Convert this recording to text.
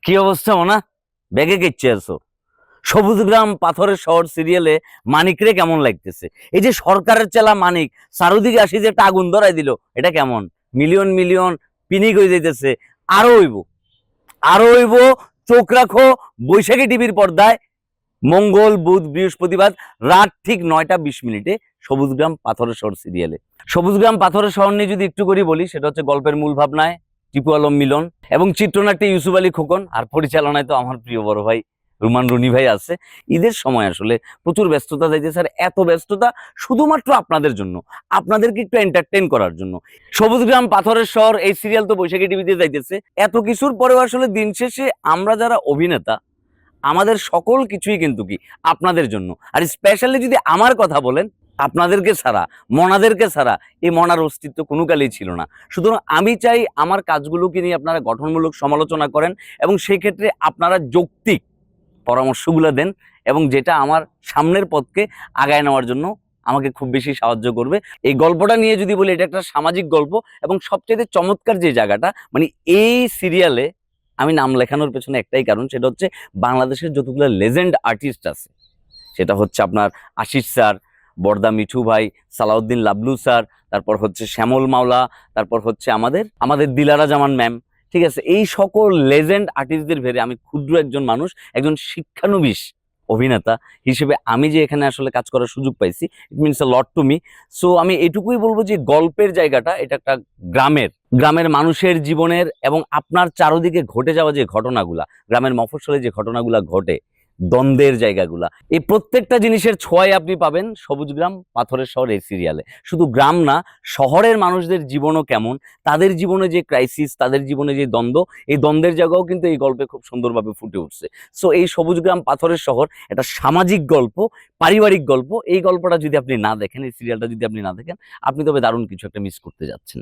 কি অবস্থা মোনা? ব্যাগে কেচ্ছে আছো? সবুজ গ্রাম পাথরের শহর সিরিয়ালে মানিকরে কেমন লাগতেছে? এই যে সরকারের চেলা মানিক চারুদিকে আসি যে একটা আগুন ধরাই দিল, এটা কেমন? মিলিয়ন মিলিয়ন পিনিক হয়ে যাইতেছে। আরো হইব, আরো হইব। চোখ রাখো বৈশাখী টিভির পর্দায়, মঙ্গল বুধ বৃহস্পতিবার রাত ঠিক 9টা 20 মিনিটে সবুজ গ্রাম পাথরের শহর সিরিয়ালে। সবুজ গ্রাম পাথরের শহর নিয়ে যদি একটু করে বলি, সেটা হচ্ছে গল্পের মূল ভাবনায় টিপু আলম মিলন এবং চিত্রনাট্যে ইউসুফ আলী খোকন, আর পরিচালনায় তো আমার প্রিয় বড় ভাই রুমান রুনি ভাই আছে। ঈদের সময় আসলে প্রচুর ব্যস্ততা যাইতেছে, আর এত ব্যস্ততা শুধুমাত্র আপনাদের জন্য, আপনাদেরকে একটু এন্টারটেইন করার জন্য। সবুজ গ্রাম পাথরের শহর এই সিরিয়াল তো বৈশাখী টিভিতে যাইতেছে। এত কিছুর পরেও আসলে দিন শেষে আমরা যারা অভিনেতা, আমাদের সকল কিছুই কিন্তু কি আপনাদের জন্য। আর স্পেশালি যদি আমার কথা বলেন, আপনাদেরকে ছাড়া, মনাদেরকে ছাড়া এই মনার অস্তিত্ব কোনো কালেই ছিল না। সুতরাং আমি চাই আমার কাজগুলোকে নিয়ে আপনারা গঠনমূলক সমালোচনা করেন এবং সেই ক্ষেত্রে আপনারা যৌক্তিক পরামর্শগুলো দেন, এবং যেটা আমার সামনের পথকে আগায় নেওয়ার জন্য আমাকে খুব বেশি সাহায্য করবে। এই গল্পটা নিয়ে যদি বলি, এটা একটা সামাজিক গল্প, এবং সবচেয়ে চমৎকার যে জায়গাটা, মানে এই সিরিয়ালে আমি নাম লেখানোর পেছনে একটাই কারণ, সেটা হচ্ছে বাংলাদেশের যতগুলো লেজেন্ড আর্টিস্ট আছে, সেটা হচ্ছে আপনার আশিস স্যার, বর্দা মিঠু ভাই, সালাউদ্দিন লাবলু স্যার, তারপর হচ্ছে শ্যামল মাওলা, তারপর হচ্ছে আমাদের আমাদের দিলারা জামান ম্যাম। ঠিক আছে, এই সকল লেজেন্ড আর্টিস্টদের ভেরে আমি ক্ষুদ্র একজন মানুষ, একজন শিক্ষানবিশ অভিনেতা হিসেবে আমি যে এখানে আসলে কাজ করার সুযোগ পাইছি, it means a lot to me. So আমি এটুকুই বলবো যে গল্পের জায়গাটা এটা একটা গ্রামের গ্রামের মানুষের জীবনের, এবং আপনার চারদিকে ঘটে যাওয়া যে ঘটনাগুলা, গ্রামের মফস্বলে যে ঘটনাগুলা ঘটে, দ্বন্দ্বের জায়গাগুলা, এই প্রত্যেকটা জিনিসের ছোঁয়ায় আপনি পাবেন সবুজ গ্রাম পাথরের শহর এই সিরিয়ালে। শুধু গ্রাম না, শহরের মানুষদের জীবনও কেমন, তাদের জীবনে যে ক্রাইসিস, তাদের জীবনে যে দ্বন্দ্ব, এই দ্বন্দ্বের জায়গাও কিন্তু এই গল্পে খুব সুন্দরভাবে ফুটে উঠছে। সো এই সবুজ গ্রাম পাথরের শহর একটা সামাজিক গল্প, পারিবারিক গল্প। এই গল্পটা যদি আপনি না দেখেন, এই সিরিয়ালটা যদি আপনি না দেখেন, আপনি তবে দারুণ কিছু একটা মিস করতে যাচ্ছেন।